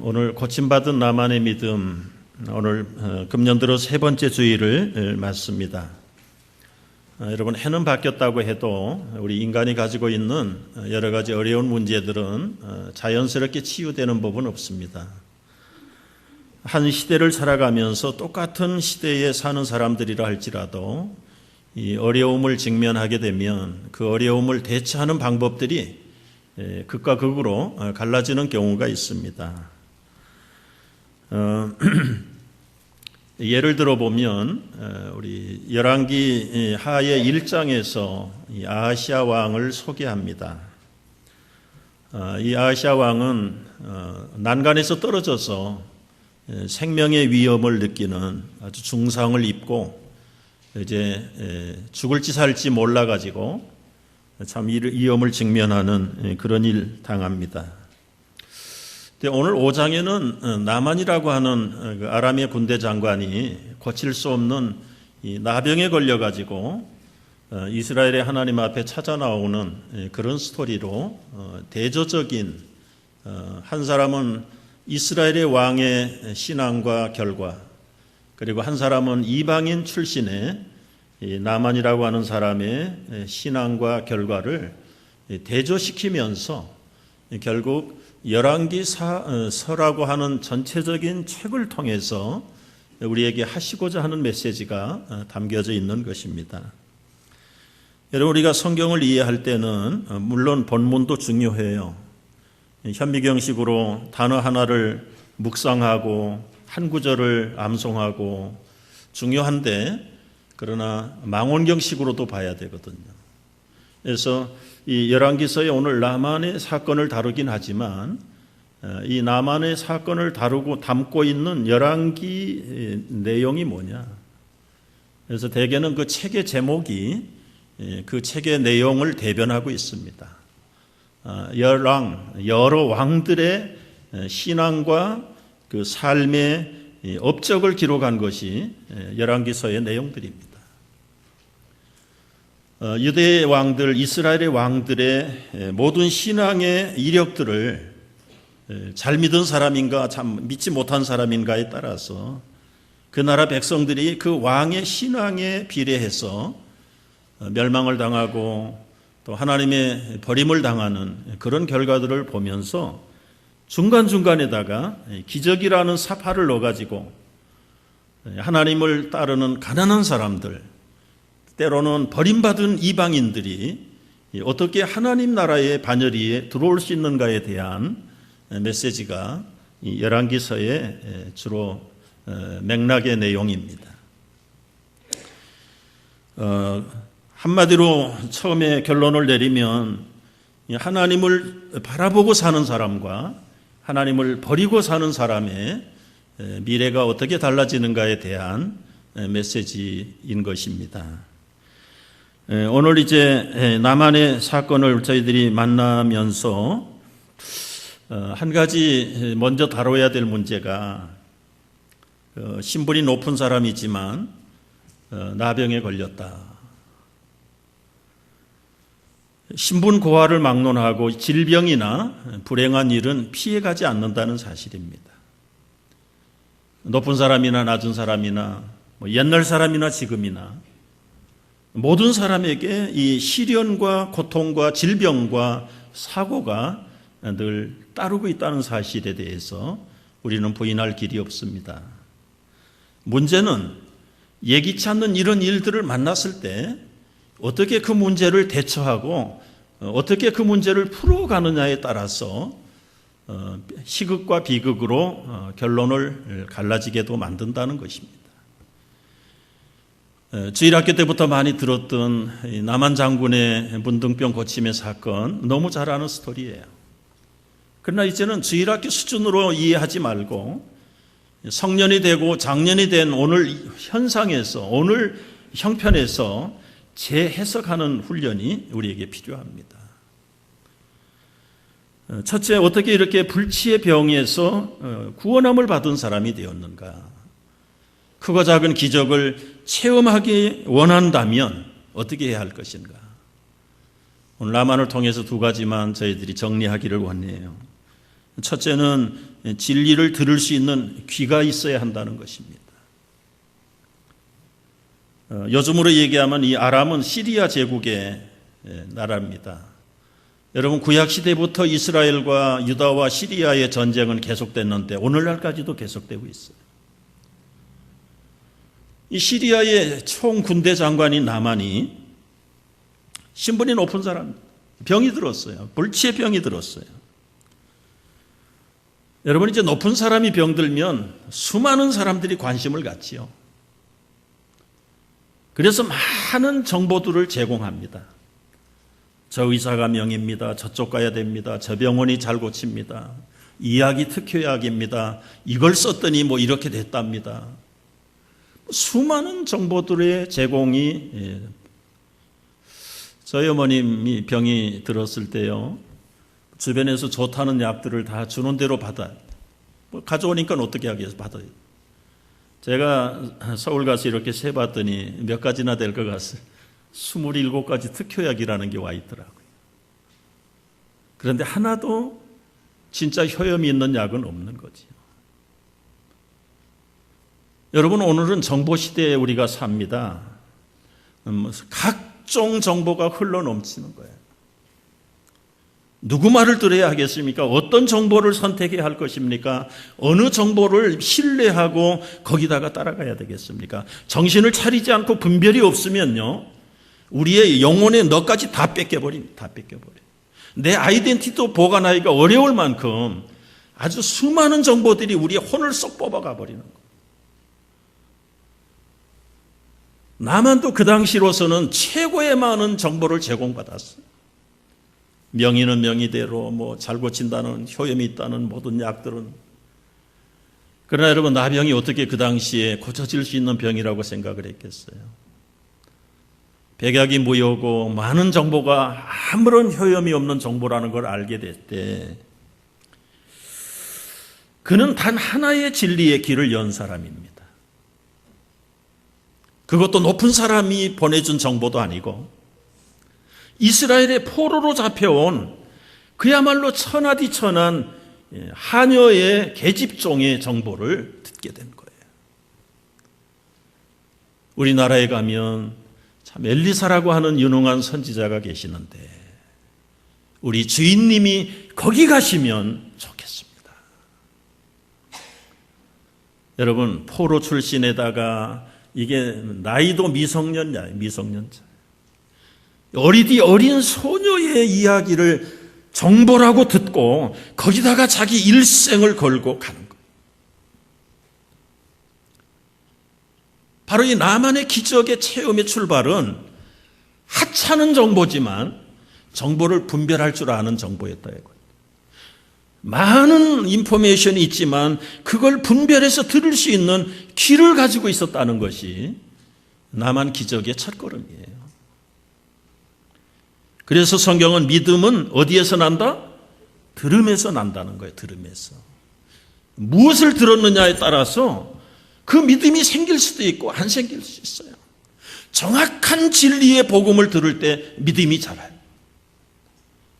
오늘 고침받은 나만의 믿음, 오늘 금년 들어 세 번째 주일을 맞습니다. 여러분, 해는 바뀌었다고 해도 우리 인간이 가지고 있는 여러 가지 어려운 문제들은 자연스럽게 치유되는 법은 없습니다. 한 시대를 살아가면서 똑같은 시대에 사는 사람들이라 할지라도 이 어려움을 직면하게 되면 그 어려움을 대처하는 방법들이 극과 극으로 갈라지는 경우가 있습니다. 예를 들어 보면 우리 열왕기 하의 1장에서 아하시아 왕을 소개합니다. 이 아하시아 왕은 난간에서 떨어져서 생명의 위험을 느끼는 아주 중상을 입고 이제 죽을지 살지 몰라 가지고 참 위험을 직면하는 그런 일 당합니다. 오늘 5장에는 나만이라고 하는 아람의 군대 장관이 고칠 수 없는 이 나병에 걸려가지고 이스라엘의 하나님 앞에 찾아 나오는 그런 스토리로 대조적인 한 사람은 이스라엘의 왕의 신앙과 결과, 그리고 한 사람은 이방인 출신의 나만이라고 하는 사람의 신앙과 결과를 대조시키면서 결국 열왕기서라고 하는 전체적인 책을 통해서 우리에게 하시고자 하는 메시지가 담겨져 있는 것입니다. 여러분, 우리가 성경을 이해할 때는 물론 본문도 중요해요. 현미경식으로 단어 하나를 묵상하고 한 구절을 암송하고 중요한데, 그러나 망원경식으로도 봐야 되거든요. 그래서 이 열왕기서에 오늘 나만의 사건을 다루긴 하지만 이 나만의 사건을 담고 있는 열왕기 내용이 뭐냐. 그래서 대개는 그 책의 제목이 그 책의 내용을 대변하고 있습니다. 여러 왕들의 신앙과 그 삶의 업적을 기록한 것이 열왕기서의 내용들입니다. 유대의 왕들, 이스라엘의 왕들의 모든 신앙의 이력들을 잘 믿은 사람인가 참 믿지 못한 사람인가에 따라서 그 나라 백성들이 그 왕의 신앙에 비례해서 멸망을 당하고 또 하나님의 버림을 당하는 그런 결과들을 보면서 중간중간에다가 기적이라는 사파를 넣어가지고 하나님을 따르는 가난한 사람들, 때로는 버림받은 이방인들이 어떻게 하나님 나라의 반열이에 들어올 수 있는가에 대한 메시지가 이 열왕기서의 주로 맥락의 내용입니다. 한마디로 처음에 결론을 내리면 하나님을 바라보고 사는 사람과 하나님을 버리고 사는 사람의 미래가 어떻게 달라지는가에 대한 메시지인 것입니다. 오늘 이제 나만의 사건을 저희들이 만나면서 한 가지 먼저 다뤄야 될 문제가 신분이 높은 사람이지만 나병에 걸렸다. 신분 고하를 막론하고 질병이나 불행한 일은 피해가지 않는다는 사실입니다. 높은 사람이나 낮은 사람이나 옛날 사람이나 지금이나 모든 사람에게 이 시련과 고통과 질병과 사고가 늘 따르고 있다는 사실에 대해서 우리는 부인할 길이 없습니다. 문제는 예기치 않는 이런 일들을 만났을 때 어떻게 그 문제를 대처하고 어떻게 그 문제를 풀어가느냐에 따라서 희극과 비극으로 결론을 갈라지게도 만든다는 것입니다. 주일학교 때부터 많이 들었던 남한 장군의 문둥병 고침의 사건, 너무 잘 아는 스토리예요. 그러나 이제는 주일학교 수준으로 이해하지 말고 성년이 되고 장년이 된 오늘 현상에서, 오늘 형편에서 재해석하는 훈련이 우리에게 필요합니다. 첫째, 어떻게 이렇게 불치의 병에서 구원함을 받은 사람이 되었는가? 크고 작은 기적을 체험하기 원한다면 어떻게 해야 할 것인가? 오늘 나만을 통해서 두 가지만 저희들이 정리하기를 원해요. 첫째는 진리를 들을 수 있는 귀가 있어야 한다는 것입니다. 요즘으로 얘기하면 이 아람은 시리아 제국의 나라입니다. 여러분, 구약시대부터 이스라엘과 유다와 시리아의 전쟁은 계속됐는데 오늘날까지도 계속되고 있어요. 이 시리아의 총군대 장관인 나만이 신분이 높은 사람, 병이 들었어요. 불치의 병이 들었어요. 여러분, 이제 높은 사람이 병들면 수많은 사람들이 관심을 갖지요. 그래서 많은 정보들을 제공합니다. 저 의사가 명입니다. 저쪽 가야 됩니다. 저 병원이 잘 고칩니다. 이 약이 특효약입니다. 이걸 썼더니 뭐 이렇게 됐답니다. 수많은 정보들의 제공이, 저희 어머님이 병이 들었을 때요, 주변에서 좋다는 약들을 다 주는 대로 받아요. 가져오니까 어떻게 하겠어요? 받아요. 제가 서울 가서 이렇게 세봤더니 몇 가지나 될 것 같아요. 27가지 특효약이라는 게 와 있더라고요. 그런데 하나도 진짜 효험이 있는 약은 없는 거지요. 여러분, 오늘은 정보시대에 우리가 삽니다. 각종 정보가 흘러넘치는 거예요. 누구 말을 들어야 하겠습니까? 어떤 정보를 선택해야 할 것입니까? 어느 정보를 신뢰하고 거기다가 따라가야 되겠습니까? 정신을 차리지 않고 분별이 없으면요, 우리의 영혼의 너까지 다 뺏겨버립니다. 다 뺏겨버려요. 내 아이덴티티도 보관하기가 어려울 만큼 아주 수많은 정보들이 우리의 혼을 쏙 뽑아가 버리는 거예요. 나만도 그 당시로서는 최고의 많은 정보를 제공받았어요. 명의는 명의대로 뭐 잘 고친다는, 효험이 있다는 모든 약들은. 그러나 여러분, 나병이 어떻게 그 당시에 고쳐질 수 있는 병이라고 생각을 했겠어요? 백약이 무효고 많은 정보가 아무런 효험이 없는 정보라는 걸 알게 될 때, 그는 단 하나의 진리의 길을 연 사람입니다. 그것도 높은 사람이 보내준 정보도 아니고 이스라엘의 포로로 잡혀온 그야말로 천하디천한 하녀의 계집종의 정보를 듣게 된 거예요. 우리나라에 가면 참 엘리사라고 하는 유능한 선지자가 계시는데 우리 주인님이 거기 가시면 좋겠습니다. 여러분, 포로 출신에다가 이게 나이도 미성년자예요. 미성년자. 어린 소녀의 이야기를 정보라고 듣고 거기다가 자기 일생을 걸고 가는 거예요. 바로 이 나만의 기적의 체험의 출발은 하찮은 정보지만 정보를 분별할 줄 아는 정보였다. 많은 인포메이션이 있지만 그걸 분별해서 들을 수 있는 귀를 가지고 있었다는 것이 나만 기적의 첫걸음이에요. 그래서 성경은 믿음은 어디에서 난다? 들음에서 난다는 거예요. 들음에서. 무엇을 들었느냐에 따라서 그 믿음이 생길 수도 있고 안 생길 수 있어요. 정확한 진리의 복음을 들을 때 믿음이 자라요.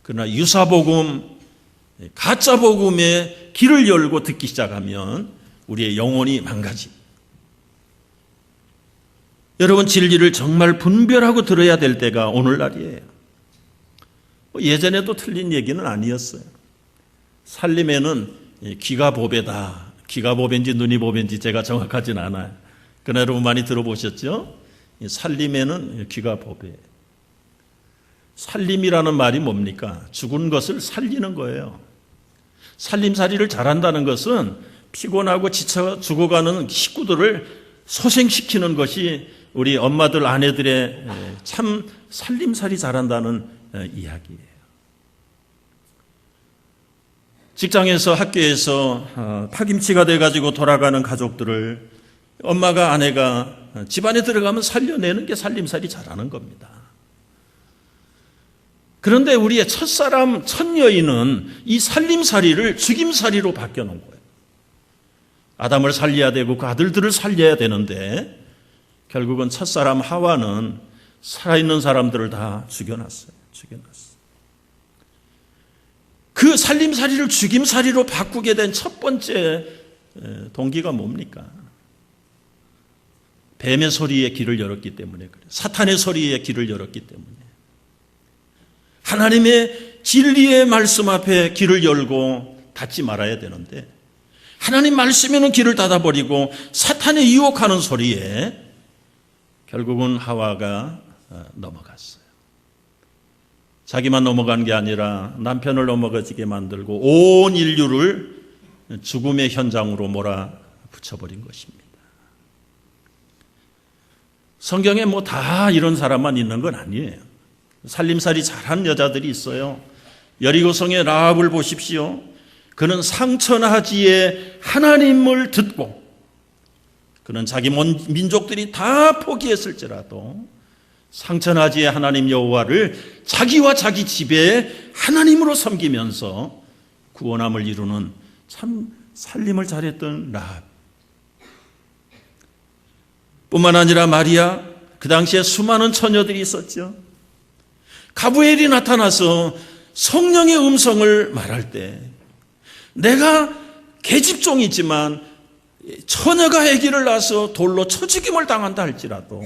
그러나 유사복음, 가짜복음에 길을 열고 듣기 시작하면 우리의 영혼이 망가집니다. 여러분, 진리를 정말 분별하고 들어야 될 때가 오늘날이에요. 예전에도 틀린 얘기는 아니었어요. 살림에는 귀가 보배다. 귀가 보배인지 눈이 보배인지 제가 정확하진 않아요. 그러나 여러분 많이 들어보셨죠? 살림에는 귀가 보배. 살림이라는 말이 뭡니까? 죽은 것을 살리는 거예요. 살림살이를 잘한다는 것은 피곤하고 지쳐 죽어가는 식구들을 소생시키는 것이 우리 엄마들, 아내들의 참 살림살이 잘한다는 이야기예요. 직장에서, 학교에서 파김치가 돼가지고 돌아가는 가족들을 엄마가, 아내가 집안에 들어가면 살려내는 게 살림살이 잘하는 겁니다. 그런데 우리의 첫사람, 첫여인은 이 살림살이를 죽임살이로 바뀌어놓은 거예요. 아담을 살려야 되고 그 아들들을 살려야 되는데 결국은 첫사람 하와는 살아있는 사람들을 다 죽여놨어요. 그 살림살이를 죽임살이로 바꾸게 된 첫 번째 동기가 뭡니까? 뱀의 소리에 귀를 열었기 때문에 그래요. 사탄의 소리에 귀를 열었기 때문에. 하나님의 진리의 말씀 앞에 귀를 열고 닫지 말아야 되는데 하나님 말씀에는 귀를 닫아버리고 사탄의 유혹하는 소리에 결국은 하와가 넘어갔어요. 자기만 넘어간 게 아니라 남편을 넘어가지게 만들고 온 인류를 죽음의 현장으로 몰아붙여버린 것입니다. 성경에 뭐 다 이런 사람만 있는 건 아니에요. 살림살이 잘한 여자들이 있어요. 여리고성의 라합을 보십시오. 그는 상천하지에 하나님을 듣고 그는 자기 민족들이 다 포기했을지라도 상천하지에 하나님 여호와를 자기와 자기 집에 하나님으로 섬기면서 구원함을 이루는 참 살림을 잘했던 라합. 뿐만 아니라 마리아, 그 당시에 수많은 처녀들이 있었죠. 가브리엘이 나타나서 성령의 음성을 말할 때 내가 계집종이지만 처녀가 아기를 낳아서 돌로 쳐 죽임을 당한다 할지라도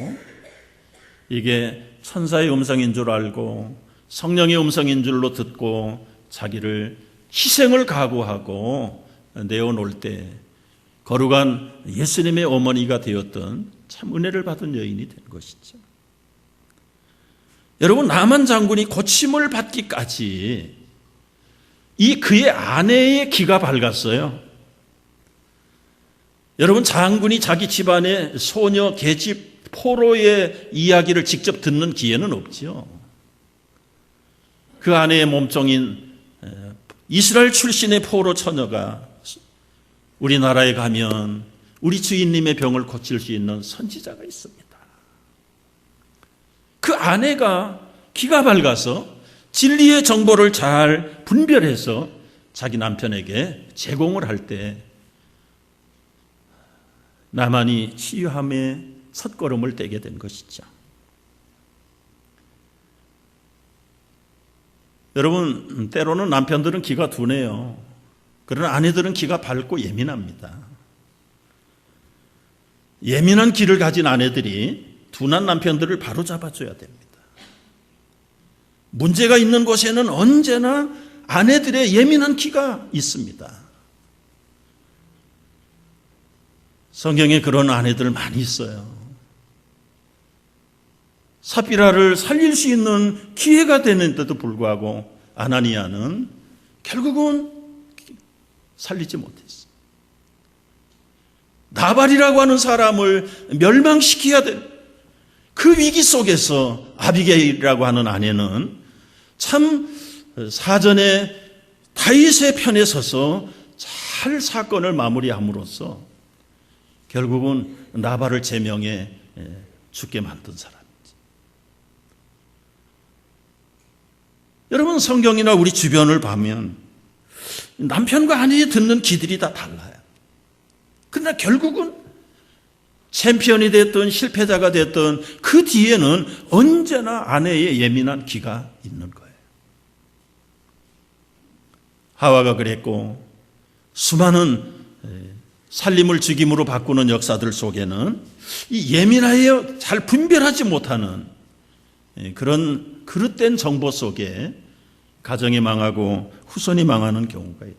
이게 천사의 음성인 줄 알고 성령의 음성인 줄로 듣고 자기를 희생을 각오하고 내어놓을 때 거룩한 예수님의 어머니가 되었던 참 은혜를 받은 여인이 된 것이죠. 여러분, 나만 장군이 고침을 받기까지 이 그의 아내의 귀가 밝았어요. 여러분, 장군이 자기 집안의 소녀 계집 포로의 이야기를 직접 듣는 기회는 없죠. 그 아내의 몸종인 이스라엘 출신의 포로 처녀가 우리나라에 가면 우리 주인님의 병을 고칠 수 있는 선지자가 있습니다. 그 아내가 귀가 밝아서 진리의 정보를 잘 분별해서 자기 남편에게 제공을 할 때 나만이 치유함의 첫걸음을 떼게 된 것이죠. 여러분, 때로는 남편들은 귀가 둔해요. 그러나 아내들은 귀가 밝고 예민합니다. 예민한 귀를 가진 아내들이 둔한 남편들을 바로잡아줘야 됩니다. 문제가 있는 곳에는 언제나 아내들의 예민한 귀가 있습니다. 성경에 그런 아내들 많이 있어요. 삽비라를 살릴 수 있는 기회가 되는데도 불구하고 아나니아는 결국은 살리지 못했어요. 나발이라고 하는 사람을 멸망시켜야 될 그 위기 속에서 아비게일이라고 하는 아내는 참 사전에 다윗의 편에 서서 잘 사건을 마무리함으로써 결국은 나발을 제명해 죽게 만든 사람이죠. 여러분, 성경이나 우리 주변을 보면 남편과 아내의 듣는 귀들이 다 달라요. 그러나 결국은 챔피언이 됐든 실패자가 됐든 그 뒤에는 언제나 아내의 예민한 귀가 있는 거예요. 하와가 그랬고 수많은 살림을 죽임으로 바꾸는 역사들 속에는 이 예민하여 잘 분별하지 못하는 그런 그릇된 정보 속에 가정이 망하고 후손이 망하는 경우가 있다.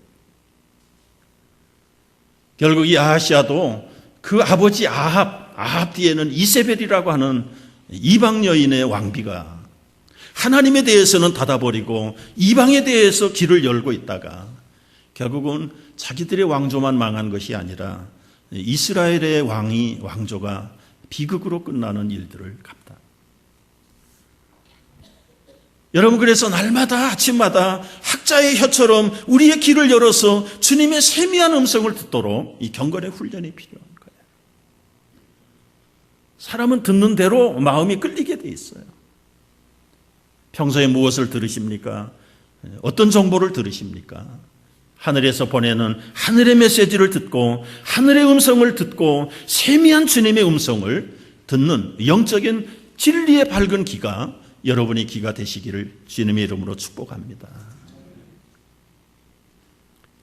결국 이 아하시아도 그 아버지 아합 뒤에는 이세벨이라고 하는 이방 여인의 왕비가 하나님에 대해서는 닫아버리고 이방에 대해서 길을 열고 있다가 결국은 자기들의 왕조만 망한 것이 아니라 이스라엘의 왕조가 비극으로 끝나는 일들을 갑다. 여러분, 그래서 날마다 아침마다 학자의 혀처럼 우리의 귀를 열어서 주님의 세미한 음성을 듣도록 이 경건의 훈련이 필요한 거예요. 사람은 듣는 대로 마음이 끌리게 돼 있어요. 평소에 무엇을 들으십니까? 어떤 정보를 들으십니까? 하늘에서 보내는 하늘의 메시지를 듣고 하늘의 음성을 듣고 세미한 주님의 음성을 듣는 영적인 진리의 밝은 귀가 여러분의 귀가 되시기를 주님의 이름으로 축복합니다.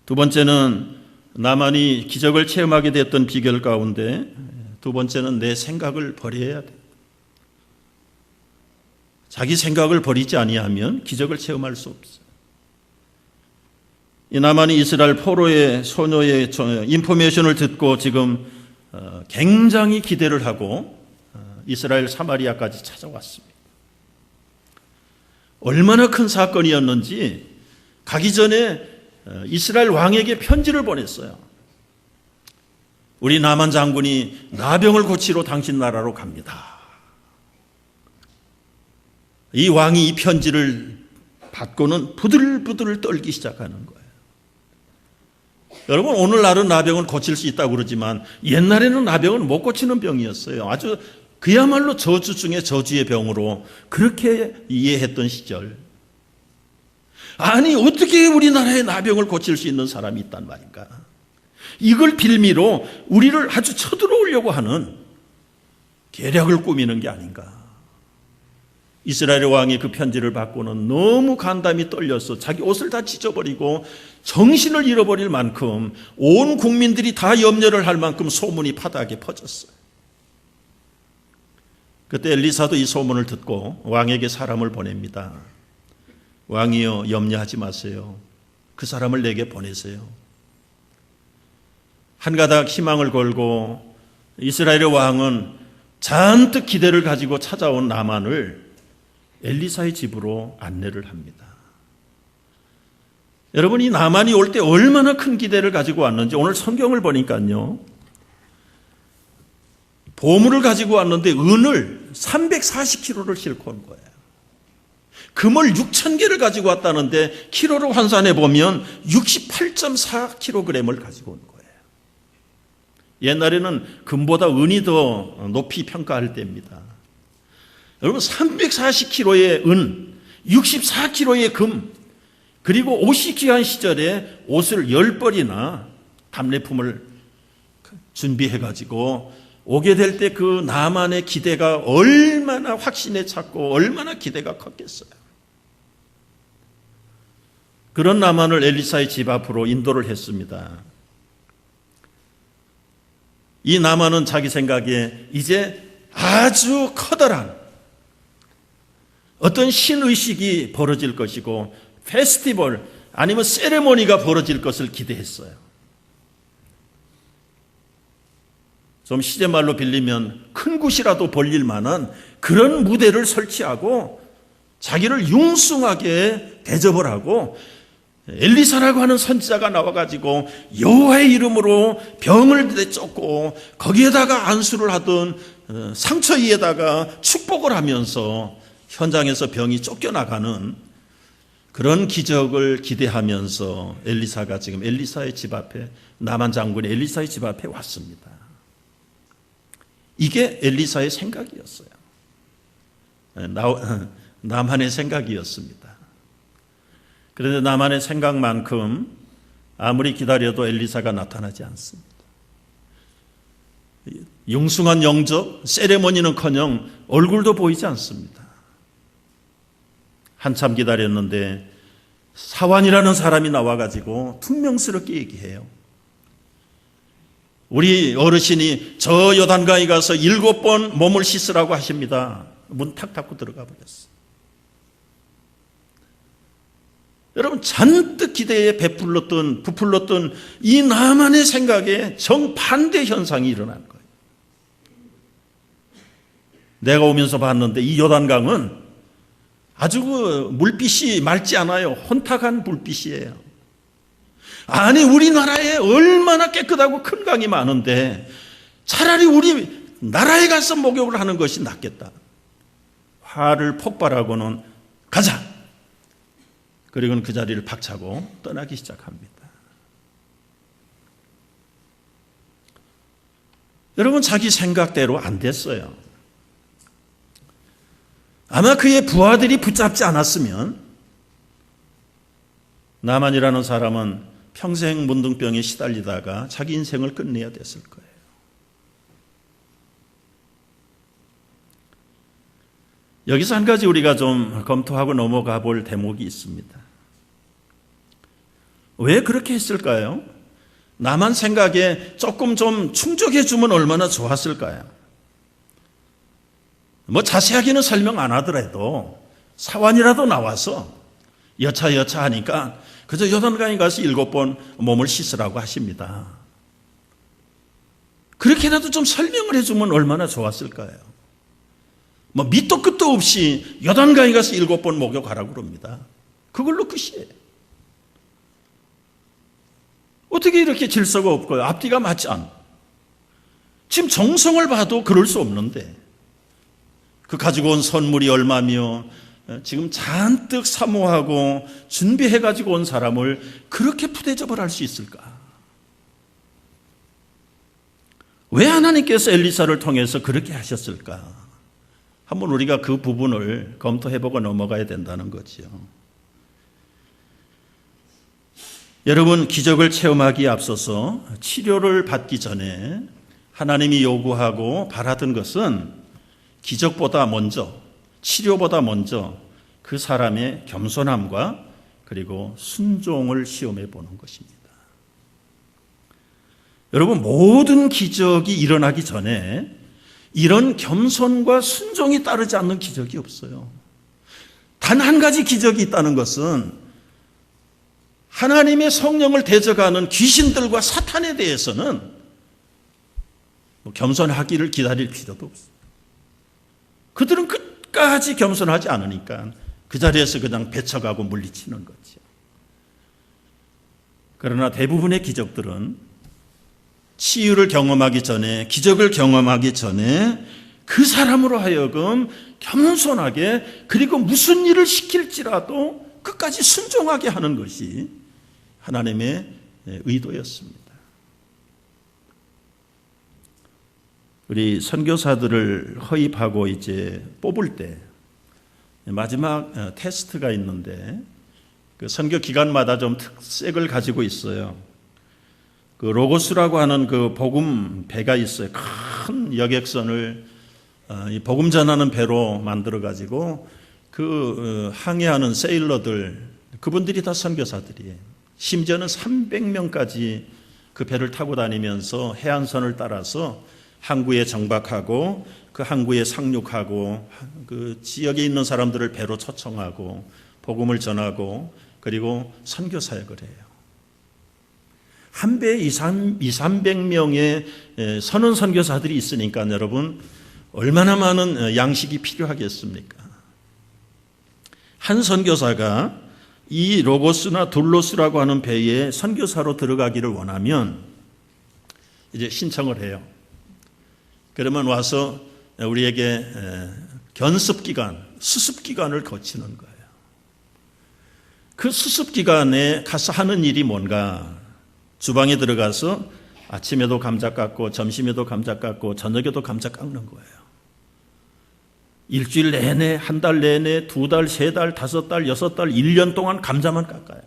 두 번째는 나만이 기적을 체험하게 됐던 비결 가운데 두 번째는 내 생각을 버려야 돼. 자기 생각을 버리지 아니하면 기적을 체험할 수 없어요. 이 나만이 이스라엘 포로의 소녀의 인포메이션을 듣고 지금 굉장히 기대를 하고 이스라엘 사마리아까지 찾아왔습니다. 얼마나 큰 사건이었는지 가기 전에 이스라엘 왕에게 편지를 보냈어요. 우리 나만 장군이 나병을 고치러 당신 나라로 갑니다. 이 왕이 이 편지를 받고는 부들부들 떨기 시작하는 거예요. 여러분, 오늘날은 나병을 고칠 수 있다고 그러지만 옛날에는 나병은 못 고치는 병이었어요. 아주 그야말로 저주 중에 저주의 병으로 그렇게 이해했던 시절. 아니, 어떻게 우리나라에 나병을 고칠 수 있는 사람이 있단 말인가? 이걸 빌미로 우리를 아주 쳐들어오려고 하는 계략을 꾸미는 게 아닌가? 이스라엘 왕이 그 편지를 받고는 너무 간담이 떨려서 자기 옷을 다 찢어버리고 정신을 잃어버릴 만큼 온 국민들이 다 염려를 할 만큼 소문이 바닥에 퍼졌어요. 그때 엘리사도 이 소문을 듣고 왕에게 사람을 보냅니다. 왕이여, 염려하지 마세요. 그 사람을 내게 보내세요. 한 가닥 희망을 걸고 이스라엘의 왕은 잔뜩 기대를 가지고 찾아온 나만을 엘리사의 집으로 안내를 합니다. 여러분, 이 나만이 올 때 얼마나 큰 기대를 가지고 왔는지 오늘 성경을 보니까요, 보물을 가지고 왔는데 은을 340kg를 싣고 온 거예요. 금을 6,000개를 가지고 왔다는데 키로로 환산해 보면 68.4kg을 가지고 온 거예요. 옛날에는 금보다 은이 더 높이 평가할 때입니다. 여러분, 340kg의 은, 64kg의 금, 그리고 옷이 귀한 시절에 옷을 10벌이나 답례품을 준비해가지고 오게 될 때 그 나만의 기대가 얼마나 확신에 찼고 얼마나 기대가 컸겠어요. 그런 나만을 엘리사의 집 앞으로 인도를 했습니다. 이 나만은 자기 생각에 이제 아주 커다란 어떤 신의식이 벌어질 것이고 페스티벌 아니면 세레모니가 벌어질 것을 기대했어요. 좀 시제말로 빌리면 큰 굿이라도 벌릴 만한 그런 무대를 설치하고 자기를 융숭하게 대접을 하고 엘리사라고 하는 선지자가 나와가지고 여호와의 이름으로 병을 쫓고 거기에다가 안수를 하던 상처 위에다가 축복을 하면서 현장에서 병이 쫓겨나가는 그런 기적을 기대하면서 엘리사가 지금 엘리사의 집 앞에, 나만 장군이 엘리사의 집 앞에 왔습니다. 이게 엘리사의 생각이었어요. 나만의 생각이었습니다. 그런데 나만의 생각만큼 아무리 기다려도 엘리사가 나타나지 않습니다. 융숭한 영접, 세레머니는커녕 얼굴도 보이지 않습니다. 한참 기다렸는데 사환이라는 사람이 나와가지고 퉁명스럽게 얘기해요. 우리 어르신이 저 요단강에 가서 7번 몸을 씻으라고 하십니다. 문 탁 닫고 들어가 버렸어요. 여러분, 잔뜩 기대에 부풀렀던 이 나만의 생각에 정반대 현상이 일어난 거예요. 내가 오면서 봤는데 이 요단강은 아주 물빛이 맑지 않아요. 혼탁한 물빛이에요. 아니, 우리나라에 얼마나 깨끗하고 큰 강이 많은데 차라리 우리 나라에 가서 목욕을 하는 것이 낫겠다. 화를 폭발하고는 가자. 그리고는 그 자리를 박차고 떠나기 시작합니다. 여러분, 자기 생각대로 안 됐어요. 아마 그의 부하들이 붙잡지 않았으면 나만이라는 사람은 평생 문둥병에 시달리다가 자기 인생을 끝내야 됐을 거예요. 여기서 한 가지 우리가 좀 검토하고 넘어가 볼 대목이 있습니다. 왜 그렇게 했을까요? 나만 생각에 조금 좀 충족해 주면 얼마나 좋았을까요? 뭐 자세하게는 설명 안 하더라도 사환이라도 나와서 여차 하니까 그저 요단강에 가서 7번 몸을 씻으라고 하십니다. 그렇게라도 좀 설명을 해주면 얼마나 좋았을까요? 뭐 밑도 끝도 없이 요단강에 가서 7번 목욕하라고 그럽니다. 그걸로 끝이에요. 어떻게 이렇게 질서가 없고요? 앞뒤가 맞지 않아. 지금 정성을 봐도 그럴 수 없는데 그 가지고 온 선물이 얼마며 지금 잔뜩 사모하고 준비해 가지고 온 사람을 그렇게 푸대접을 할 수 있을까? 왜 하나님께서 엘리사를 통해서 그렇게 하셨을까? 한번 우리가 그 부분을 검토해보고 넘어가야 된다는 거죠. 여러분, 기적을 체험하기에 앞서서 치료를 받기 전에 하나님이 요구하고 바라던 것은 기적보다 먼저, 치료보다 먼저 그 사람의 겸손함과 그리고 순종을 시험해 보는 것입니다. 여러분, 모든 기적이 일어나기 전에 이런 겸손과 순종이 따르지 않는 기적이 없어요. 단 한 가지 기적이 있다는 것은 하나님의 성령을 대적하는 귀신들과 사탄에 대해서는 겸손하기를 기다릴 필요도 없어요. 그들은 끝까지 겸손하지 않으니까 그 자리에서 그냥 배쳐가고 물리치는 거죠. 그러나 대부분의 기적들은 치유를 경험하기 전에, 기적을 경험하기 전에 그 사람으로 하여금 겸손하게, 그리고 무슨 일을 시킬지라도 끝까지 순종하게 하는 것이 하나님의 의도였습니다. 우리 선교사들을 허입하고 이제 뽑을 때 마지막 테스트가 있는데 그 선교 기간마다 좀 특색을 가지고 있어요. 그 로고스라고 하는 그 복음 배가 있어요. 큰 여객선을 복음 전하는 배로 만들어 가지고 그 항해하는 세일러들, 그분들이 다 선교사들이에요. 심지어는 300명까지 그 배를 타고 다니면서 해안선을 따라서 항구에 정박하고 그 항구에 상륙하고 그 지역에 있는 사람들을 배로 초청하고 복음을 전하고 그리고 선교 사역을 해요. 한 배에 200~300명의 선원 선교사들이 있으니까 여러분 얼마나 많은 양식이 필요하겠습니까? 한 선교사가 이 로고스나 둘로스라고 하는 배에 선교사로 들어가기를 원하면 이제 신청을 해요. 그러면 와서 우리에게 견습기간, 수습기간을 거치는 거예요. 그 수습기간에 가서 하는 일이 뭔가? 주방에 들어가서 아침에도 감자 깎고 점심에도 감자 깎고 저녁에도 감자 깎는 거예요. 일주일 내내, 한 달 내내, 2달, 3달, 5달, 6달, 1년 동안 감자만 깎아요.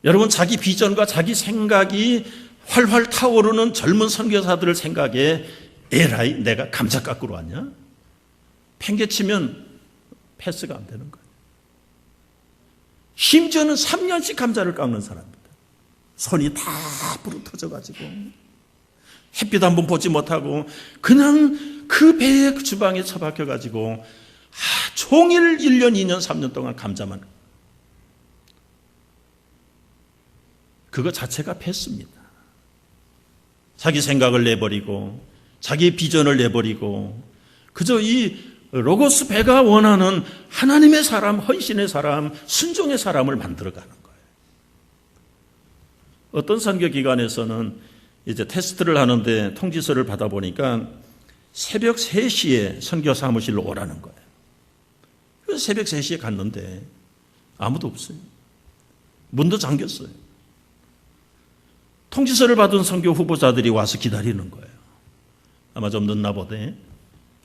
여러분, 자기 비전과 자기 생각이 활활 타오르는 젊은 선교사들을 생각해 에라이 내가 감자 깎으러 왔냐? 팽개치면 패스가 안 되는 거예요. 심지어는 3년씩 감자를 깎는 사람입니다. 손이 다 부르터져가지고 햇빛 한번 보지 못하고 그냥 그 배의 주방에 처박혀가지고 종일 1년, 2년, 3년 동안 감자만, 그거 자체가 패스입니다. 자기 생각을 내버리고 자기 비전을 내버리고 그저 이 로고스 배가 원하는 하나님의 사람, 헌신의 사람, 순종의 사람을 만들어가는 거예요. 어떤 선교 기관에서는 이제 테스트를 하는데 통지서를 받아보니까 새벽 3시에 선교 사무실로 오라는 거예요. 그래서 새벽 3시에 갔는데 아무도 없어요. 문도 잠겼어요. 통지서를 받은 선교 후보자들이 와서 기다리는 거예요. 아마 좀 늦나 보대.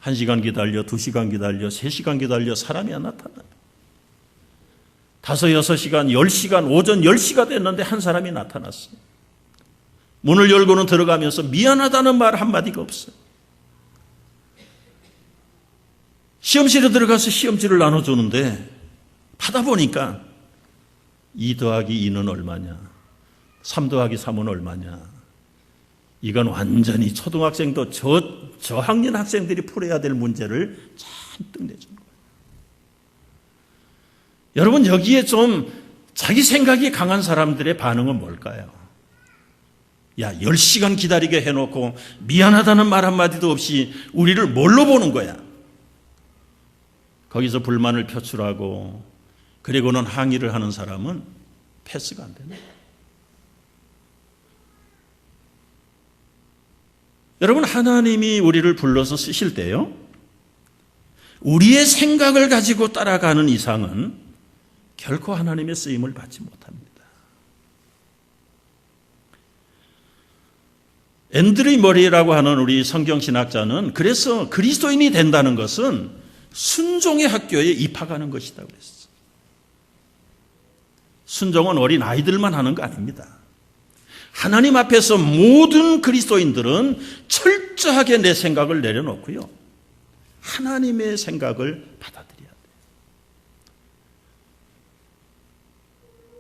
1시간 기다려, 2시간 기다려, 3시간 기다려, 사람이 안 나타나요. 5, 6시간, 10시간, 오전 10시가 됐는데 한 사람이 나타났어요. 문을 열고는 들어가면서 미안하다는 말 한마디가 없어요. 시험실에 들어가서 시험지를 나눠주는데 받아보니까 2 더하기 2는 얼마냐? 3 더하기 3은 얼마냐? 이건 완전히 초등학생도 저학년 학생들이 풀어야 될 문제를 잔뜩 내준 거예요. 여러분, 여기에 좀 자기 생각이 강한 사람들의 반응은 뭘까요? 야, 10시간 기다리게 해놓고 미안하다는 말 한마디도 없이 우리를 뭘로 보는 거야? 거기서 불만을 표출하고 그리고는 항의를 하는 사람은 패스가 안 되는 거예요. 여러분, 하나님이 우리를 불러서 쓰실 때요, 우리의 생각을 가지고 따라가는 이상은 결코 하나님의 쓰임을 받지 못합니다. 앤드류 머리라고 하는 우리 성경신학자는 그래서 그리스도인이 된다는 것은 순종의 학교에 입학하는 것이다 그랬어요. 순종은 어린 아이들만 하는 거 아닙니다. 하나님 앞에서 모든 그리스도인들은 철저하게 내 생각을 내려놓고요, 하나님의 생각을 받아들여야 돼요.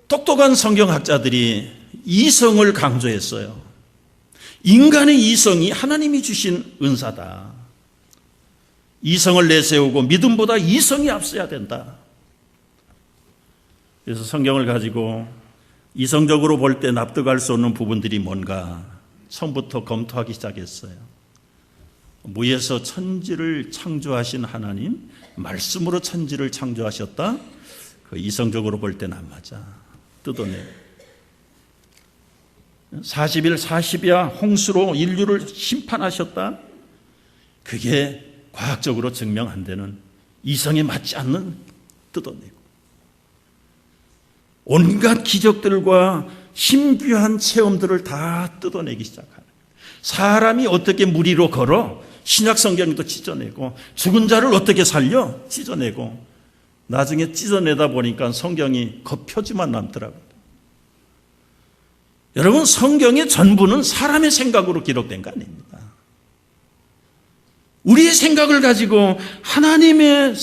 똑똑한 성경학자들이 이성을 강조했어요. 인간의 이성이 하나님이 주신 은사다. 이성을 내세우고 믿음보다 이성이 앞서야 된다. 그래서 성경을 가지고 이성적으로 볼 때 납득할 수 없는 부분들이 뭔가 처음부터 검토하기 시작했어요. 무에서 천지를 창조하신 하나님, 말씀으로 천지를 창조하셨다. 그 이성적으로 볼 때는 안 맞아. 뜯어내. 40일 40야 홍수로 인류를 심판하셨다. 그게 과학적으로 증명 안 되는, 이성에 맞지 않는, 뜯어내고. 온갖 기적들과 신비한 체험들을 다 뜯어내기 시작하는. 사람이 어떻게 물 위로 걸어? 신약 성경도 찢어내고, 죽은 자를 어떻게 살려? 찢어내고, 나중에 찢어내다 보니까 성경이 겉표지만 남더라고요. 여러분, 성경의 전부는 사람의 생각으로 기록된 거 아닙니다. 우리의 생각을 가지고 하나님의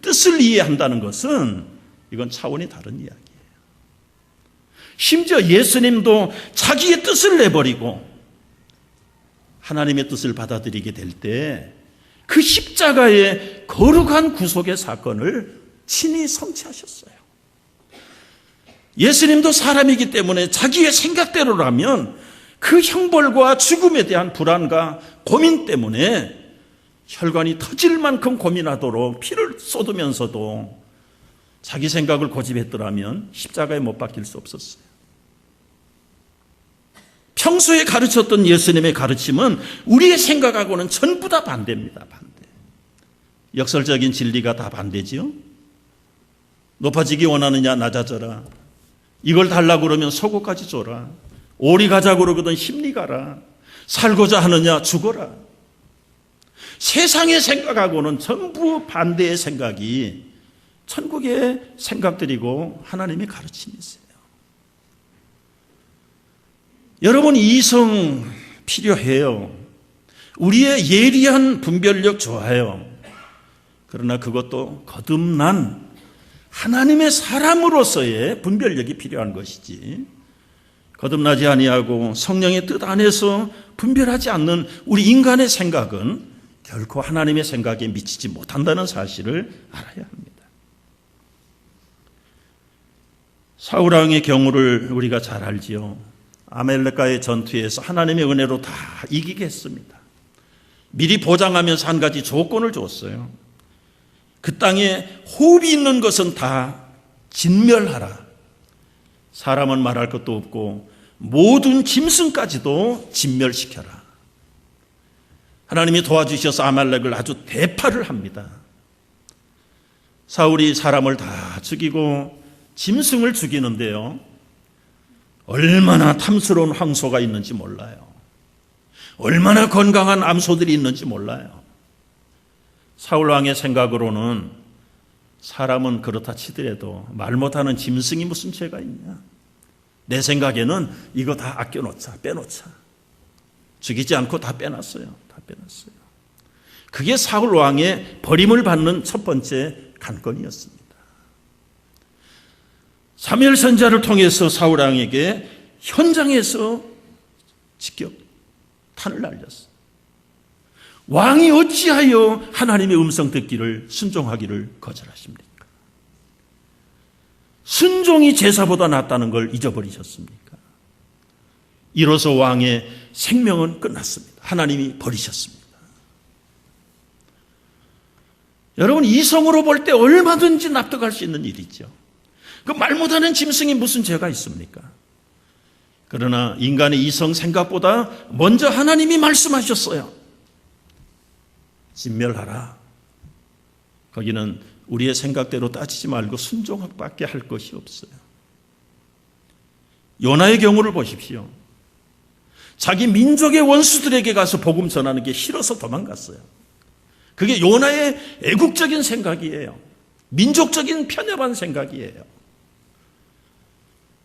뜻을 이해한다는 것은 이건 차원이 다른 이야기예요. 심지어 예수님도 자기의 뜻을 내버리고 하나님의 뜻을 받아들이게 될 때 그 십자가의 거룩한 구속의 사건을 친히 성취하셨어요. 예수님도 사람이기 때문에 자기의 생각대로라면 그 형벌과 죽음에 대한 불안과 고민 때문에 혈관이 터질 만큼 고민하도록 피를 쏟으면서도 자기 생각을 고집했더라면 십자가에 못 박힐 수 없었어요. 평소에 가르쳤던 예수님의 가르침은 우리의 생각하고는 전부 다 반대입니다. 반대. 역설적인 진리가 다 반대지요. 높아지기 원하느냐? 낮아져라. 이걸 달라고 그러면 속옷까지 줘라. 오리 가자고 그러거든 심리 가라. 살고자 하느냐? 죽어라. 세상의 생각하고는 전부 반대의 생각이 천국의 생각들이고 하나님의 가르침이세요. 여러분, 이성 필요해요. 우리의 예리한 분별력 좋아요. 그러나 그것도 거듭난 하나님의 사람으로서의 분별력이 필요한 것이지, 거듭나지 아니하고 성령의 뜻 안에서 분별하지 않는 우리 인간의 생각은 결코 하나님의 생각에 미치지 못한다는 사실을 알아야 합니다. 사울왕의 경우를 우리가 잘 알지요. 아말렉과의 전투에서 하나님의 은혜로 다 이기게 했습니다. 미리 보장하면서 한 가지 조건을 줬어요. 그 땅에 호흡이 있는 것은 다 진멸하라. 사람은 말할 것도 없고 모든 짐승까지도 진멸시켜라. 하나님이 도와주셔서 아말렉을 아주 대파를 합니다. 사울이 사람을 다 죽이고 짐승을 죽이는데요, 얼마나 탐스러운 황소가 있는지 몰라요. 얼마나 건강한 암소들이 있는지 몰라요. 사울왕의 생각으로는 사람은 그렇다 치더라도 말 못하는 짐승이 무슨 죄가 있냐. 내 생각에는 이거 다 아껴놓자, 빼놓자. 죽이지 않고 다 빼놨어요. 다 빼놨어요. 그게 사울왕의 버림을 받는 첫 번째 관건이었습니다. 사무엘 선지자를 통해서 사울 왕에게 현장에서 직접 탄을 날렸어. 왕이 어찌하여 하나님의 음성 듣기를 순종하기를 거절하십니까? 순종이 제사보다 낫다는 걸 잊어버리셨습니까? 이로써 왕의 생명은 끝났습니다. 하나님이 버리셨습니다. 여러분, 이성으로 볼 때 얼마든지 납득할 수 있는 일이죠. 그 말 못하는 짐승이 무슨 죄가 있습니까? 그러나 인간의 이성 생각보다 먼저 하나님이 말씀하셨어요. 진멸하라. 거기는 우리의 생각대로 따지지 말고 순종밖에 할 것이 없어요. 요나의 경우를 보십시오. 자기 민족의 원수들에게 가서 복음 전하는 게 싫어서 도망갔어요. 그게 요나의 애국적인 생각이에요. 민족적인 편협한 생각이에요.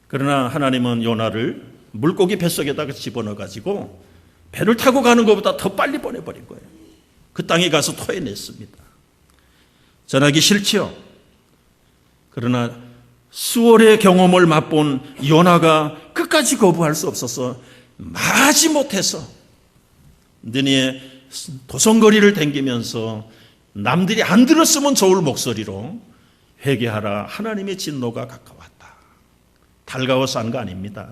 그러나 하나님은 요나를 물고기 뱃속에다가 집어넣어가지고 배를 타고 가는 것보다 더 빨리 보내버린 거예요. 그 땅에 가서 토해냈습니다. 전하기 싫지요. 그러나 수월의 경험을 맛본 요나가 끝까지 거부할 수 없어서 마지못해서 느니의 도성거리를 댕기면서 남들이 안 들었으면 좋을 목소리로 회개하라, 하나님의 진노가 가까웠다. 달가워서 한 거 아닙니다.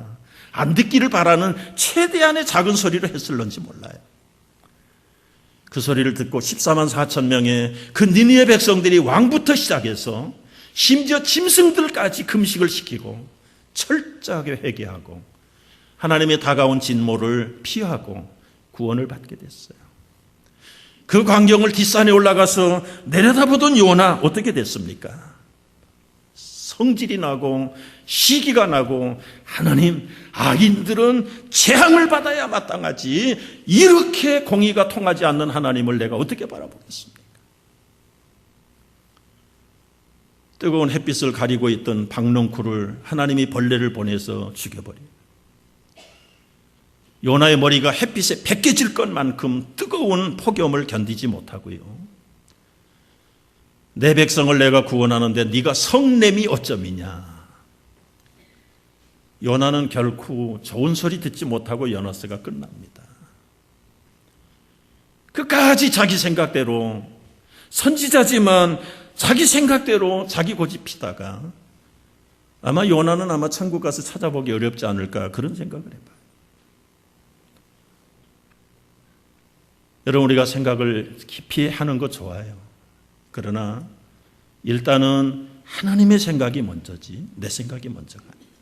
안 듣기를 바라는 최대한의 작은 소리로 했을런지 몰라요. 그 소리를 듣고 14만 4천 명의 그 니느웨 백성들이 왕부터 시작해서 심지어 짐승들까지 금식을 시키고 철저하게 회개하고 하나님의 다가온 진노를 피하고 구원을 받게 됐어요. 그 광경을 뒷산에 올라가서 내려다보던 요나 어떻게 됐습니까? 성질이 나고 시기가 나고 하나님, 악인들은 재앙을 받아야 마땅하지 이렇게 공의가 통하지 않는 하나님을 내가 어떻게 바라보겠습니까? 뜨거운 햇빛을 가리고 있던 박넝쿨을 하나님이 벌레를 보내서 죽여버려요. 요나의 머리가 햇빛에 벗겨질 것만큼 뜨거운 폭염을 견디지 못하고요. 내 백성을 내가 구원하는데 네가 성냄이 어쩌미냐. 요나는 결코 좋은 소리 듣지 못하고 요나스가 끝납니다. 끝까지 자기 생각대로, 선지자지만 자기 생각대로 자기 고집 피다가 아마 요나는 아마 천국 가서 찾아보기 어렵지 않을까 그런 생각을 해봐요. 여러분, 우리가 생각을 깊이 하는 거 좋아요. 그러나 일단은 하나님의 생각이 먼저지 내 생각이 먼저가 아니에요.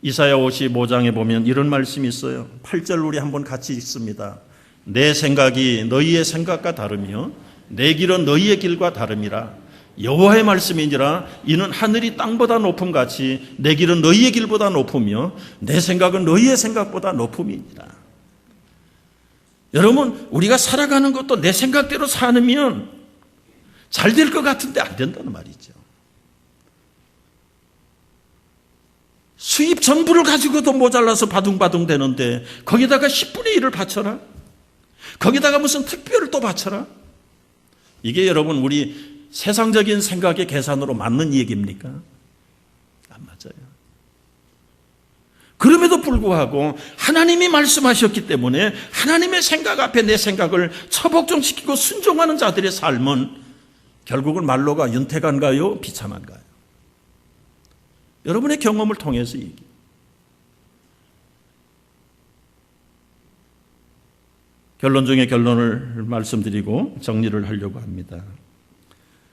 이사야 55장에 보면 이런 말씀이 있어요. 8절 우리 한번 같이 읽습니다. 내 생각이 너희의 생각과 다르며 내 길은 너희의 길과 다름이라. 여호와의 말씀이니라. 이는 하늘이 땅보다 높음 같이 내 길은 너희의 길보다 높으며 내 생각은 너희의 생각보다 높음이니라. 여러분, 우리가 살아가는 것도 내 생각대로 사면 잘 될 것 같은데 안 된다는 말이죠. 수입 전부를 가지고도 모자라서 바둥바둥 되는데 거기다가 10분의 1을 바쳐라? 거기다가 무슨 특별을 또 바쳐라? 이게 여러분 우리 세상적인 생각의 계산으로 맞는 얘기입니까? 안 맞아요. 그럼에도 불구하고 하나님이 말씀하셨기 때문에 하나님의 생각 앞에 내 생각을 처복종시키고 순종하는 자들의 삶은 결국은 말로가 윤택한가요? 비참한가요? 여러분의 경험을 통해서 얘기해요. 결론 중에 결론을 말씀드리고 정리를 하려고 합니다.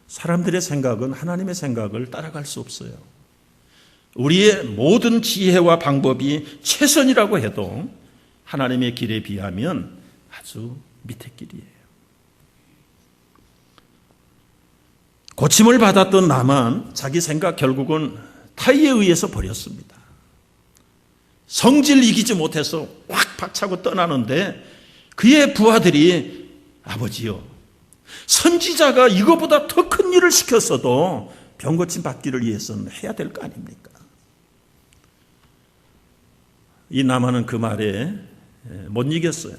사람들의 생각은 하나님의 생각을 따라갈 수 없어요. 우리의 모든 지혜와 방법이 최선이라고 해도 하나님의 길에 비하면 아주 밑에 길이에요. 고침을 받았던 나만 자기 생각 결국은 타의에 의해서 버렸습니다. 성질 이기지 못해서 확 박차고 떠나는데 그의 부하들이 아버지요, 선지자가 이거보다 더 큰 일을 시켰어도 병고침 받기를 위해서는 해야 될 거 아닙니까? 이 나만은 그 말에 못 이겼어요.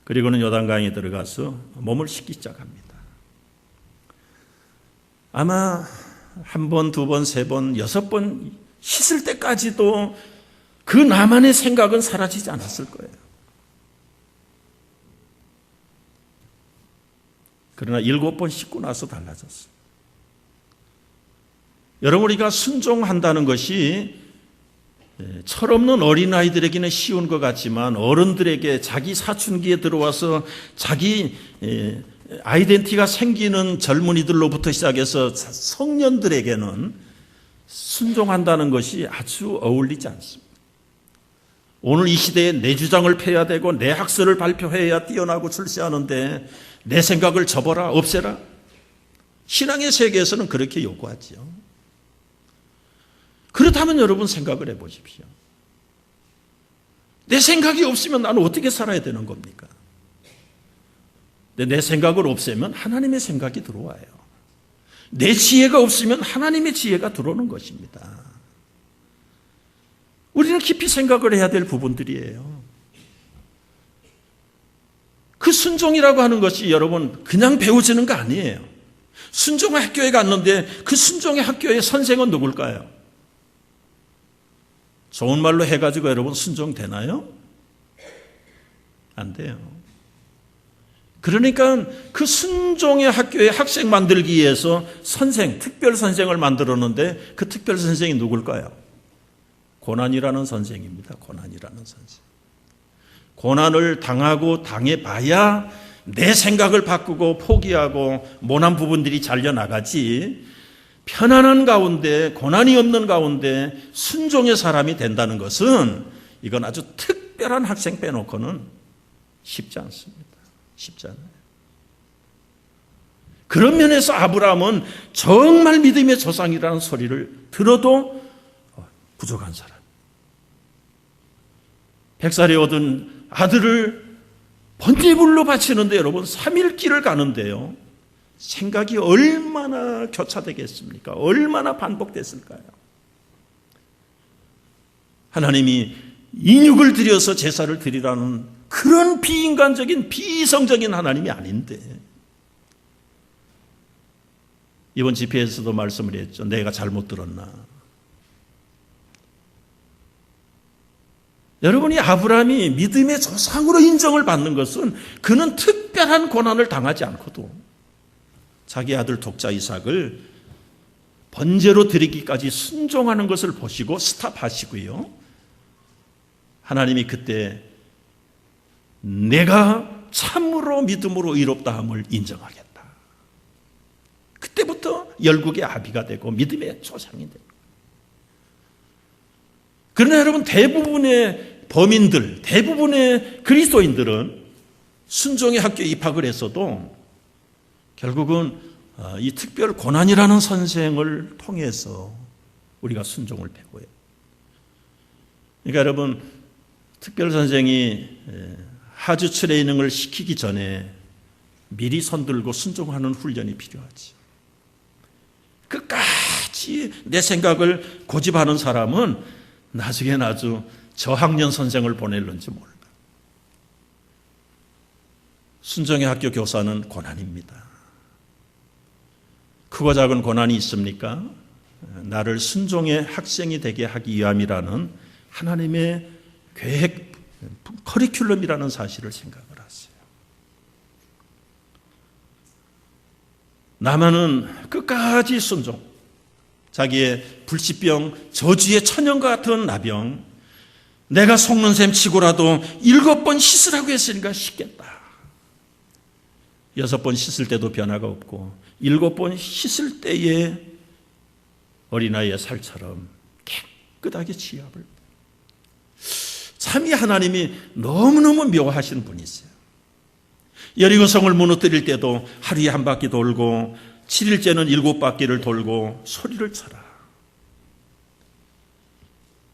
그리고는 요단강에 들어가서 몸을 씻기 시작합니다. 아마 한 번, 두 번, 세 번, 여섯 번 씻을 때까지도 그 나만의 생각은 사라지지 않았을 거예요. 그러나 7번 씻고 나서 달라졌어요. 여러분, 우리가 순종한다는 것이 철없는 어린아이들에게는 쉬운 것 같지만 어른들에게 자기 사춘기에 들어와서 자기 아이덴티티가 생기는 젊은이들로부터 시작해서 성년들에게는 순종한다는 것이 아주 어울리지 않습니다. 오늘 이 시대에 내 주장을 펴야 되고 내 학설을 발표해야 뛰어나고 출세하는데 내 생각을 접어라, 없애라. 신앙의 세계에서는 그렇게 요구하지요. 그렇다면 여러분 생각을 해보십시오. 내 생각이 없으면 나는 어떻게 살아야 되는 겁니까? 내 생각을 없애면 하나님의 생각이 들어와요. 내 지혜가 없으면 하나님의 지혜가 들어오는 것입니다. 우리는 깊이 생각을 해야 될 부분들이에요. 그 순종이라고 하는 것이 여러분 그냥 배워지는 거 아니에요. 순종의 학교에 갔는데 그 순종의 학교의 선생은 누굴까요? 좋은 말로 해가지고 여러분 순종되나요? 안 돼요. 그러니까 그 순종의 학교의 학생 만들기 위해서 선생, 특별 선생을 만들었는데 그 특별 선생이 누굴까요? 고난이라는 선생입니다. 고난이라는 선생. 고난을 당하고 당해봐야 내 생각을 바꾸고 포기하고 모난 부분들이 잘려나가지, 편안한 가운데 고난이 없는 가운데 순종의 사람이 된다는 것은 이건 아주 특별한 학생 빼놓고는 쉽지 않습니다. 쉽지 않아요. 그런 면에서 아브라함은 정말 믿음의 조상이라는 소리를 들어도 부족한 사람. 100살에 얻은 아들을 번제물로 바치는데 여러분 3일 길을 가는데요. 생각이 얼마나 교차되겠습니까? 얼마나 반복됐을까요? 하나님이 인육을 드려서 제사를 드리라는 그런 비인간적인 비이성적인 하나님이 아닌데, 이번 집회에서도 말씀을 했죠. 내가 잘못 들었나? 여러분이 아브라함이 믿음의 조상으로 인정을 받는 것은 그는 특별한 고난을 당하지 않고도 자기 아들 독자 이삭을 번제로 드리기까지 순종하는 것을 보시고 스탑하시고요. 하나님이 그때 내가 참으로 믿음으로 의롭다함을 인정하겠다. 그때부터 열국의 아비가 되고 믿음의 조상이 되고. 그러나 여러분 대부분의 범인들, 대부분의 그리스도인들은 순종의 학교에 입학을 했어도 결국은 이 특별 고난이라는 선생을 통해서 우리가 순종을 배워요. 그러니까 여러분 특별 선생이 하주 트레이닝을 시키기 전에 미리 손들고 순종하는 훈련이 필요하지. 끝까지 내 생각을 고집하는 사람은 나중엔 아주 저학년 선생을 보낼는지 몰라. 순종의 학교 교사는 고난입니다. 크고 작은 고난이 있습니까? 나를 순종의 학생이 되게 하기 위함이라는 하나님의 계획, 커리큘럼이라는 사실을 생각을 하세요. 나만은 끝까지 순종, 자기의 불치병, 저주의 천연과 같은 나병, 내가 속는 셈 치고라도 7번 씻으라고 했으니까 씻겠다. 6번 씻을 때도 변화가 없고 7번 씻을 때의 어린아이의 살처럼 깨끗하게 지압을. 참 이 하나님이 너무너무 묘하신 분이세요. 여리고성을 무너뜨릴 때도 하루에 한 바퀴 돌고 7일째는 7바퀴를 돌고 소리를 쳐라.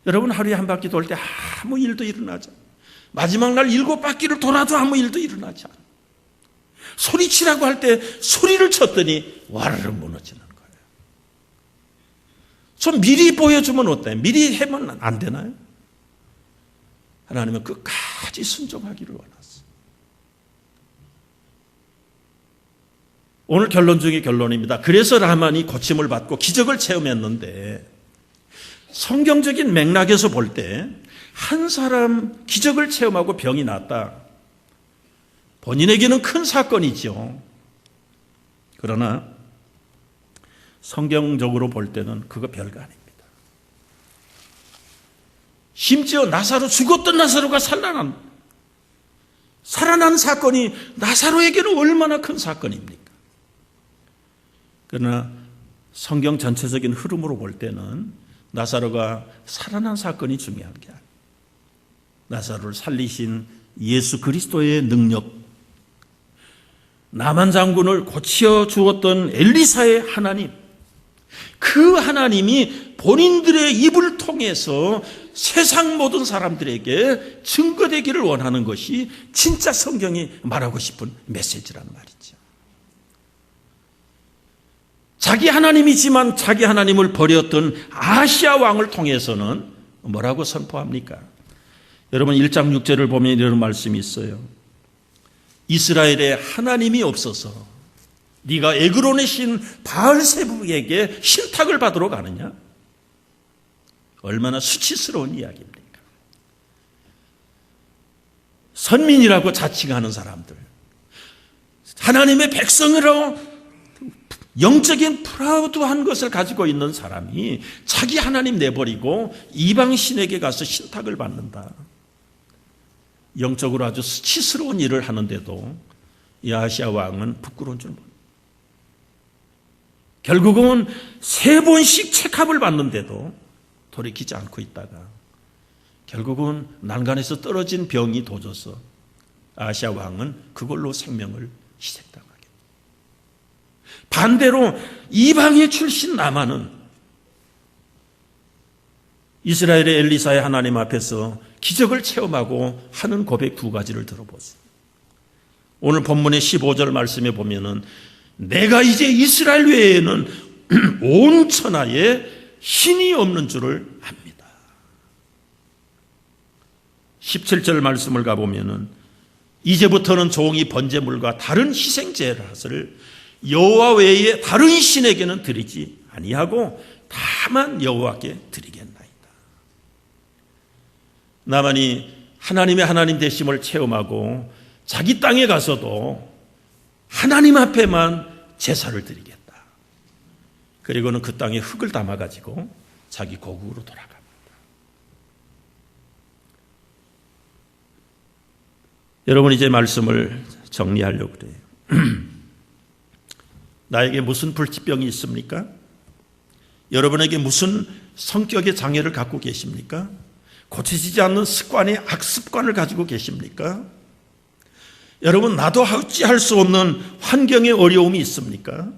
여러분 하루에 한 바퀴 돌 때 아무 일도 일어나지 않아요. 마지막 날 7바퀴를 돌아도 아무 일도 일어나지 않아요. 소리치라고 할 때 소리를 쳤더니 와르르 무너지는 거예요. 좀 미리 보여주면 어때요? 미리 하면 안 되나요? 하나님은 끝까지 순종하기를 원하세요. 오늘 결론 중에 결론입니다. 그래서 나만이 고침을 받고 기적을 체험했는데 성경적인 맥락에서 볼 때 한 사람 기적을 체험하고 병이 낫다. 본인에게는 큰 사건이죠. 그러나 성경적으로 볼 때는 그거 별거 아닙니다. 심지어 죽었던 나사로가 살아난 사건이 나사로에게는 얼마나 큰 사건입니까? 그러나 성경 전체적인 흐름으로 볼 때는 나사로가 살아난 사건이 중요한 게 아니에요. 나사로를 살리신 예수 그리스도의 능력, 나만 장군을 고쳐 주었던 엘리사의 하나님, 그 하나님이 본인들의 입을 통해서 세상 모든 사람들에게 증거되기를 원하는 것이 진짜 성경이 말하고 싶은 메시지란 말이죠. 자기 하나님이지만 자기 하나님을 버렸던 아시아 왕을 통해서는 뭐라고 선포합니까? 여러분 1장 6절을 보면 이런 말씀이 있어요. 이스라엘에 하나님이 없어서 네가 에그론의 신 바알세부에게 신탁을 받으러 가느냐? 얼마나 수치스러운 이야기입니까? 선민이라고 자칭하는 사람들, 하나님의 백성으로 영적인 프라우드한 것을 가지고 있는 사람이 자기 하나님 내버리고 이방 신에게 가서 신탁을 받는다. 영적으로 아주 수치스러운 일을 하는데도 이 아시아 왕은 부끄러운 줄 모릅니다. 결국은 3번씩 책합을 받는데도 돌이키지 않고 있다가 결국은 난간에서 떨어진 병이 도져서 아시아 왕은 그걸로 생명을 희생당하게. 반대로 이방의 출신 나만은 이스라엘의 엘리사의 하나님 앞에서 기적을 체험하고 하는 고백 2가지를 들어보세요. 오늘 본문의 15절 말씀에 보면은 내가 이제 이스라엘 외에는 온 천하에 신이 없는 줄을 압니다. 17절 말씀을 가보면은 이제부터는 종이 번제물과 다른 희생제를 여호와 외에 다른 신에게는 드리지 아니하고 다만 여호와께 드리겠나이다. 나만이 하나님의 하나님 되심을 체험하고 자기 땅에 가서도 하나님 앞에만 제사를 드리겠다. 그리고는 그 땅에 흙을 담아가지고 자기 고국으로 돌아갑니다. 여러분 이제 말씀을 정리하려고 그래요. 나에게 무슨 불치병이 있습니까? 여러분에게 무슨 성격의 장애를 갖고 계십니까? 고쳐지지 않는 습관의 악습관을 가지고 계십니까? 여러분 나도 어찌할 수 없는 환경의 어려움이 있습니까?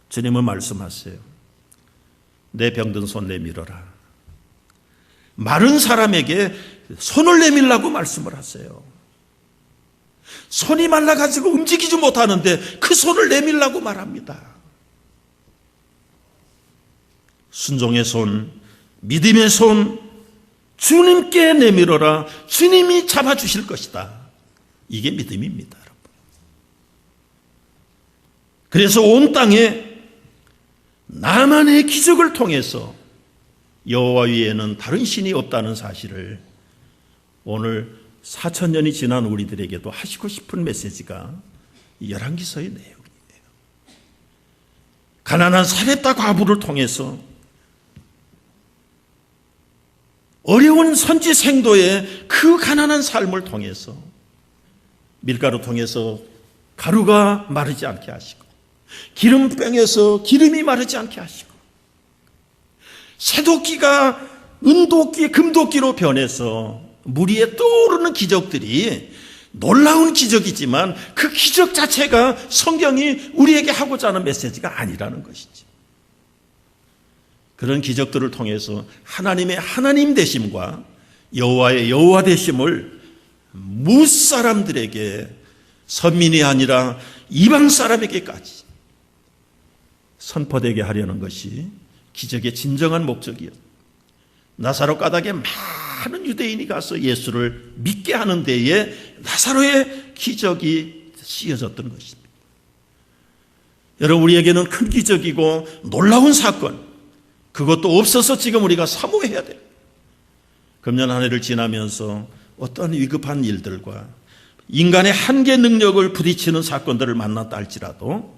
주님은 말씀하세요. 내 병든 손 내밀어라. 마른 사람에게 손을 내밀라고 말씀을 하세요. 손이 말라가지고 움직이지 못하는데 그 손을 내밀라고 말합니다. 순종의 손, 믿음의 손, 주님께 내밀어라. 주님이 잡아주실 것이다. 이게 믿음입니다, 여러분. 그래서 온 땅에 나만의 기적을 통해서 여호와 위에는 다른 신이 없다는 사실을 오늘 4000년이 지난 우리들에게도 하시고 싶은 메시지가 열왕기서의 내용이에요. 가난한 사렙다 과부를 통해서 어려운 선지 생도의 그 가난한 삶을 통해서 밀가루 통해서 가루가 마르지 않게 하시고 기름병에서 기름이 마르지 않게 하시고 쇠도끼가 은도끼, 금도끼로 변해서 물 위에 떠오르는 기적들이 놀라운 기적이지만 그 기적 자체가 성경이 우리에게 하고자 하는 메시지가 아니라는 것이지. 그런 기적들을 통해서 하나님의 하나님 되심과 여호와의 여호와 되심을 무사람들에게 선민이 아니라 이방 사람에게까지 선포되게 하려는 것이 기적의 진정한 목적이었다. 나사로 까닭에 많은 유대인이 가서 예수를 믿게 하는 데에 나사로의 기적이 씌어졌던 것입니다. 여러분, 우리에게는 큰 기적이고 놀라운 사건, 그것도 없어서 지금 우리가 사모해야 돼요. 금년 한 해를 지나면서 어떠한 위급한 일들과 인간의 한계 능력을 부딪히는 사건들을 만났다 할지라도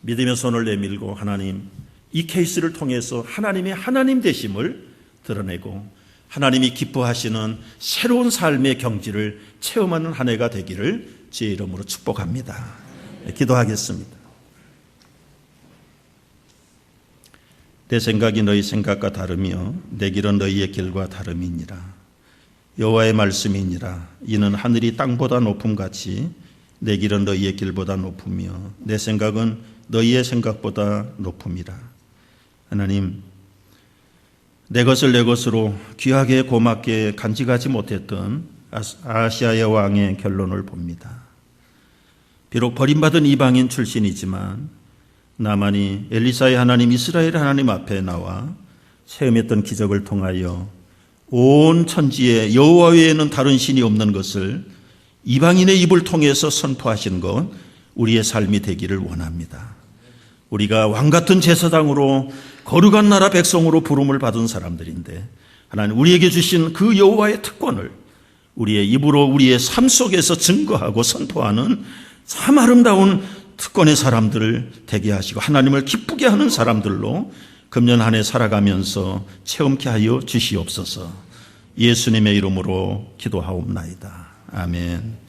믿음의 손을 내밀고 하나님, 이 케이스를 통해서 하나님의 하나님 되심을 드러내고 하나님이 기뻐하시는 새로운 삶의 경지를 체험하는 한 해가 되기를 주의 이름으로 축복합니다. 기도하겠습니다. 내 생각이 너희 생각과 다르며 내 길은 너희의 길과 다름이니라. 여호와의 말씀이니라. 이는 하늘이 땅보다 높음같이 내 길은 너희의 길보다 높으며 내 생각은 너희의 생각보다 높음이라. 하나님, 내 것을 내 것으로 귀하게 고맙게 간직하지 못했던 아시아의 왕의 결론을 봅니다. 비록 버림받은 이방인 출신이지만 나만이 엘리사의 하나님 이스라엘 하나님 앞에 나와 체험했던 기적을 통하여 온 천지에 여호와 외에는 다른 신이 없는 것을 이방인의 입을 통해서 선포하신 것, 우리의 삶이 되기를 원합니다. 우리가 왕같은 제사장으로 거룩한 나라 백성으로 부름을 받은 사람들인데 하나님, 우리에게 주신 그 여호와의 특권을 우리의 입으로 우리의 삶 속에서 증거하고 선포하는 참 아름다운 특권의 사람들을 되게 하시고 하나님을 기쁘게 하는 사람들로 금년 한 해 살아가면서 체험케 하여 주시옵소서. 예수님의 이름으로 기도하옵나이다. 아멘.